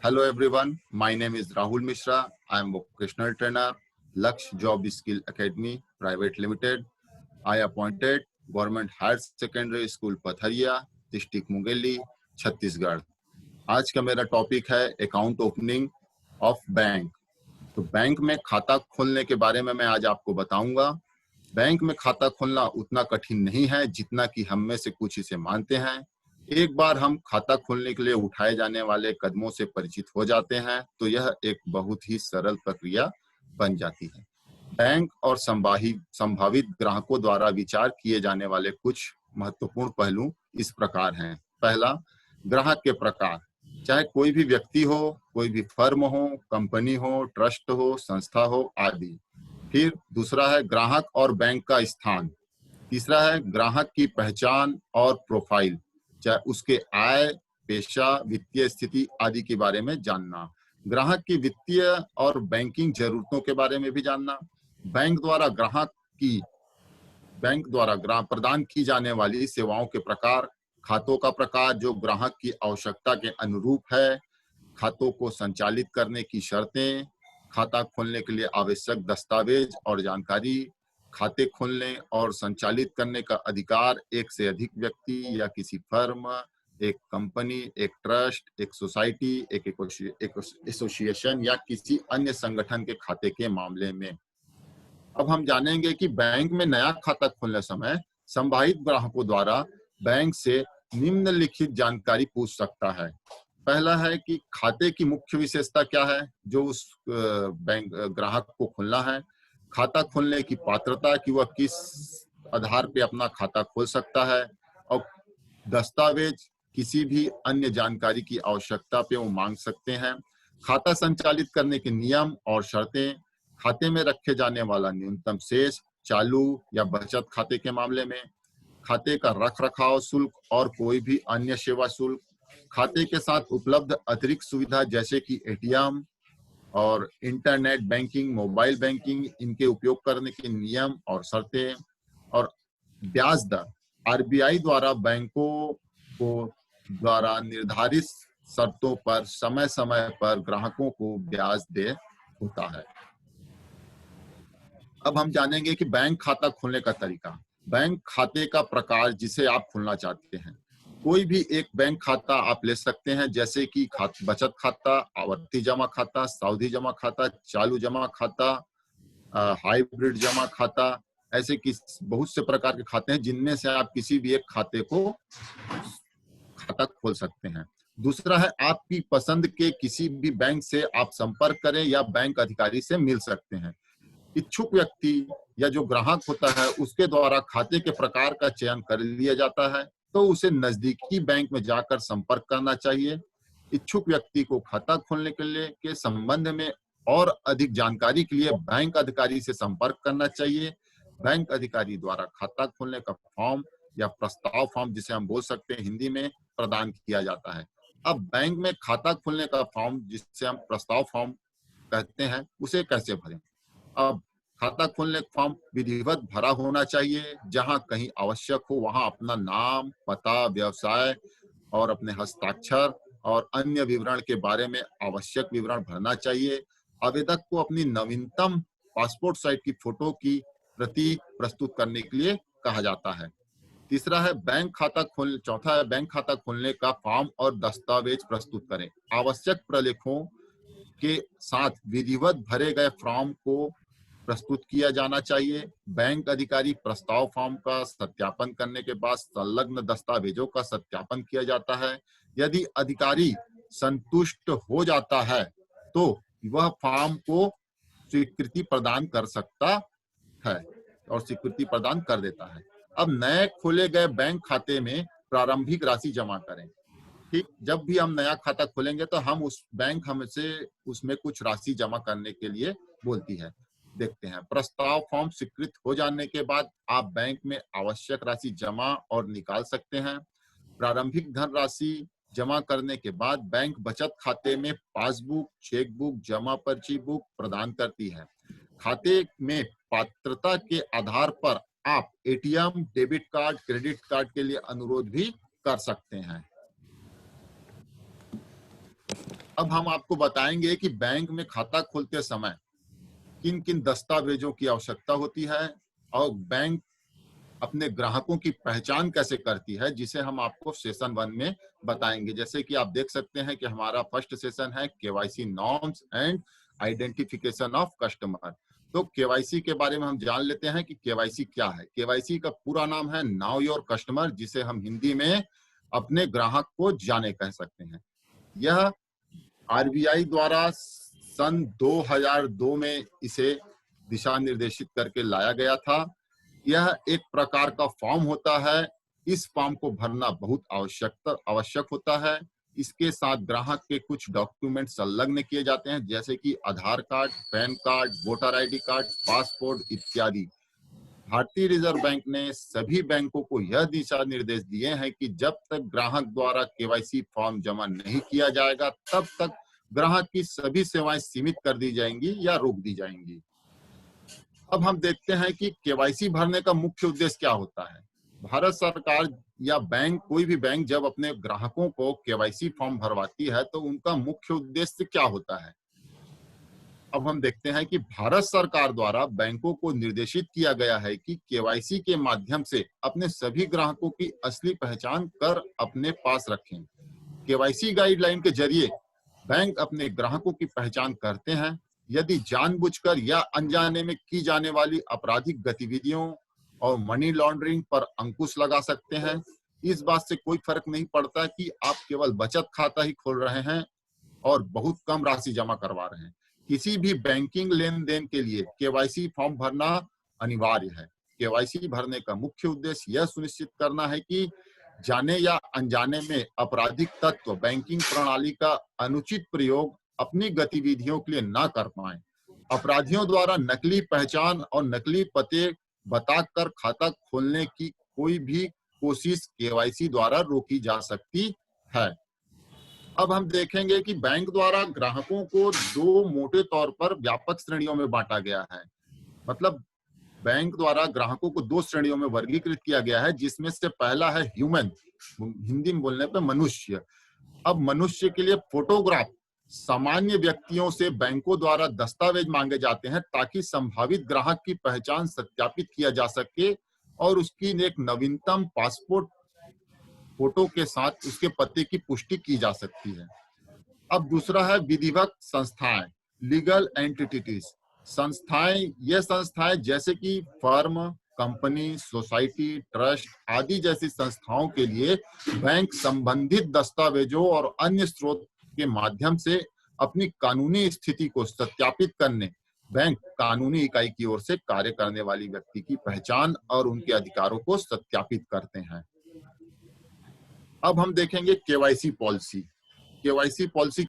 Hello everyone, my name is Rahul Mishra. I am vocational trainer, Laksh Job Skill Academy Private Limited. I appointed Government Higher Secondary School Pathariya, district Mungeli, Chhattisgarh. आज का मेरा topic है account opening of bank. तो bank में खाता खोलने के बारे में मैं आज आपको बताऊंगा। बैंक में खाता खोलना उतना कठिन नहीं है जितना कि हम में से कुछ इसे मानते हैं। एक बार हम खाता खोलने के लिए उठाए जाने वाले कदमों से परिचित हो जाते हैं तो यह एक बहुत ही सरल प्रक्रिया बन जाती है। बैंक और संभावित ग्राहकों द्वारा विचार किए जाने वाले कुछ महत्वपूर्ण पहलू इस प्रकार हैं। पहला, ग्राहक के प्रकार, चाहे कोई भी व्यक्ति हो, कोई भी फर्म हो, कंपनी हो, ट्रस्ट हो, संस्था हो आदि। फिर दूसरा है ग्राहक और बैंक का स्थान। तीसरा है ग्राहक की पहचान और प्रोफाइल, चाहे उसके आय, पेशा, वित्तीय स्थिति आदि के बारे में जानना। ग्राहक की वित्तीय और बैंकिंग जरूरतों के बारे में भी जानना। बैंक द्वारा ग्राहक प्रदान की जाने वाली सेवाओं के प्रकार, खातों का प्रकार जो ग्राहक की आवश्यकता के अनुरूप है, खातों को संचालित करने की शर्तें, खाता खोलने के लिए आवश्यक दस्तावेज और जानकारी, खाते खोलने और संचालित करने का अधिकार एक से अधिक व्यक्ति या किसी फर्म, एक कंपनी, एक ट्रस्ट, एक सोसाइटी, एक एसोसिएशन या किसी अन्य संगठन के खाते के मामले में। अब हम जानेंगे कि बैंक में नया खाता खोलने समय संभावित ग्राहकों द्वारा बैंक से निम्नलिखित जानकारी पूछ सकता है। पहला है कि खाते की मुख्य विशेषता क्या है जो उस बैंक ग्राहक को खोलना है। खाता खोलने की पात्रता कि वह किस आधार पे अपना खाता खोल सकता है। और दस्तावेज, किसी भी अन्य जानकारी की आवश्यकता पे वो मांग सकते हैं। खाता संचालित करने के नियम और शर्तें, खाते में रखे जाने वाला न्यूनतम शेष चालू या बचत खाते के मामले में, खाते का रख रखाव शुल्क और कोई भी अन्य सेवा शुल्क, खाते के साथ उपलब्ध अतिरिक्त सुविधा जैसे कि एटीएम और इंटरनेट बैंकिंग, मोबाइल बैंकिंग, इनके उपयोग करने के नियम और शर्तें, और ब्याज दर, आरबीआई द्वारा बैंकों को द्वारा निर्धारित शर्तों पर समय समय पर ग्राहकों को ब्याज दे होता है। अब हम जानेंगे कि बैंक खाता खोलने का तरीका। बैंक खाते का प्रकार जिसे आप खोलना चाहते हैं, कोई भी एक बैंक खाता आप ले सकते हैं, जैसे कि बचत खाता, आवर्ती जमा खाता, सावधि जमा खाता, चालू जमा खाता, हाइब्रिड जमा खाता। ऐसे बहुत से प्रकार के खाते हैं जिनमें से आप किसी भी एक खाते को खाता खोल सकते हैं। दूसरा है आपकी पसंद के किसी भी बैंक से आप संपर्क करें या बैंक अधिकारी से मिल सकते हैं। इच्छुक व्यक्ति या जो ग्राहक होता है उसके द्वारा खाते के प्रकार का चयन कर लिया जाता है तो उसे नजदीकी बैंक में जाकर संपर्क करना चाहिए। इच्छुक व्यक्ति को खाता खोलने के लिए के संबंध में और अधिक जानकारी के लिए बैंक अधिकारी से संपर्क करना चाहिए। बैंक अधिकारी द्वारा खाता खोलने का फॉर्म या प्रस्ताव फॉर्म, जिसे हम बोल सकते हैं हिंदी में, प्रदान किया जाता है। अब बैंक में खाता खोलने का फॉर्म, जिसे हम प्रस्ताव फॉर्म कहते हैं, उसे कैसे भरें। अब खाता खोलने का फॉर्म विधिवत भरा होना चाहिए। जहां कहीं आवश्यक हो वहां अपना नाम, पता, व्यवसाय और अपने हस्ताक्षर और अन्य विवरण के बारे में आवश्यक विवरण भरना चाहिए। आवेदक को अपनी नवीनतम पासपोर्ट साइज की फोटो की प्रति प्रस्तुत करने के लिए कहा जाता है। तीसरा है चौथा है बैंक खाता खोलने का फॉर्म और दस्तावेज प्रस्तुत करें। आवश्यक प्रलेखों के साथ विधिवत भरे गए फॉर्म को प्रस्तुत किया जाना चाहिए। बैंक अधिकारी प्रस्ताव फॉर्म का सत्यापन करने के बाद संलग्न दस्तावेजों का सत्यापन किया जाता है। यदि अधिकारी संतुष्ट हो जाता है तो वह फॉर्म को स्वीकृति प्रदान कर सकता है और स्वीकृति प्रदान कर देता है। अब नए खोले गए बैंक खाते में प्रारंभिक राशि जमा करें। ठीक, जब भी हम नया खाता खोलेंगे तो हम उस बैंक हमसे उसमें कुछ राशि जमा करने के लिए बोलती है। देखते हैं, प्रस्ताव फॉर्म स्वीकृत हो जाने के बाद आप बैंक में आवश्यक राशि जमा और निकाल सकते हैं। प्रारंभिक धन राशि जमा करने के बाद बैंक बचत खाते में पासबुक, चेकबुक, जमा पर्ची बुक प्रदान करती है। खाते में पात्रता के आधार पर आप ATM, debit card, credit card के लिए अनुरोध भी कर सकते हैं। अब हम आपको बताएंगे कि बैंक में खाता खोलते समय किन किन दस्तावेजों की आवश्यकता होती है और बैंक अपने ग्राहकों की पहचान कैसे करती है, जिसे हम आपको सेशन 1 में बताएंगे। जैसे कि आप देख सकते हैं कि हमारा फर्स्ट सेशन है KYC norms and identification of customer. तो केवाईसी के बारे में हम जान लेते हैं कि केवाईसी क्या है। केवाईसी का पूरा नाम है नाउ योर कस्टमर, जिसे हम हिंदी में अपने ग्राहक को जाने कह सकते हैं। यह आरबीआई द्वारा सन 2002 में इसे दिशा निर्देशित करके लाया गया था। यह एक प्रकार का फॉर्म होता है। इस फॉर्म को भरना बहुत आवश्यक होता है। इसके साथ ग्राहक के कुछ डॉक्यूमेंट संलग्न किए जाते हैं, जैसे कि Aadhaar card, PAN card, voter ID card, passport इत्यादि। भारतीय रिजर्व बैंक ने सभी बैंकों को यह दिशा निर्देश दिए हैं कि जब तक ग्राहक द्वारा केवाईसी फॉर्म जमा नहीं किया जाएगा, तब तक ग्राहक की सभी सेवाएं सीमित कर दी जाएंगी या रोक दी जाएंगी। अब हम देखते हैं कि केवाईसी भरने का मुख्य उद्देश्य क्या होता है। भारत सरकार या बैंक, कोई भी बैंक जब अपने ग्राहकों को केवाईसी फॉर्म भरवाती है तो उनका मुख्य उद्देश्य क्या होता है। अब हम देखते हैं कि भारत सरकार द्वारा बैंकों को निर्देशित किया गया है कि केवाईसी के माध्यम से अपने सभी ग्राहकों की असली पहचान कर अपने पास रखें। केवाईसी गाइडलाइन के जरिए बैंक अपने ग्राहकों की पहचान करते हैं। यदि जानबूझकर या अनजाने में की जाने वाली आपराधिक गतिविधियों और मनी लॉन्ड्रिंग पर अंकुश लगा सकते हैं। इस बात से कोई फर्क नहीं पड़ता कि आप केवल बचत खाता ही खोल रहे हैं और बहुत कम राशि जमा करवा रहे हैं। किसी भी बैंकिंग लेन देन के लिए केवाईसी फॉर्म भरना अनिवार्य है। केवाईसी भरने का मुख्य उद्देश्य यह सुनिश्चित करना है कि जाने या अनजाने में आपराधिक तत्व बैंकिंग प्रणाली का अनुचित प्रयोग अपनी गतिविधियों के लिए ना कर पाए। अपराधियों द्वारा नकली पहचान और नकली पते बताकर खाता खोलने की कोई भी कोशिश केवाईसी द्वारा रोकी जा सकती है। अब हम देखेंगे कि बैंक द्वारा ग्राहकों को दो मोटे तौर पर व्यापक श्रेणियों में बांटा गया है। मतलब बैंक द्वारा ग्राहकों को दो श्रेणियों में वर्गीकृत किया गया है, जिसमें से पहला है ह्यूमन, हिंदी में बोलने पे मनुष्य। अब मनुष्य के लिए फोटोग्राफ, सामान्य व्यक्तियों से बैंकों द्वारा दस्तावेज मांगे जाते हैं ताकि संभावित ग्राहक की पहचान सत्यापित किया जा सके और उसकी एक नवीनतम पासपोर्ट फोटो के साथ उसके पते की पुष्टि की जा सकती है। अब दूसरा है विधिवत संस्थाएं, लीगल एंटिटीज। संस्थाएं, ये संस्थाएं जैसे कि फर्म, कंपनी, सोसाइटी, ट्रस्ट आदि जैसी संस्थाओं के लिए बैंक संबंधित दस्तावेजों और अन्य स्रोत के माध्यम से अपनी कानूनी स्थिति को सत्यापित करने बैंक कानूनी इकाई की ओर से कार्य करने वाली व्यक्ति की पहचान और उनके अधिकारों को सत्यापित करते हैं। अब हम देखेंगे केवाईसी पॉलिसी। KYC policy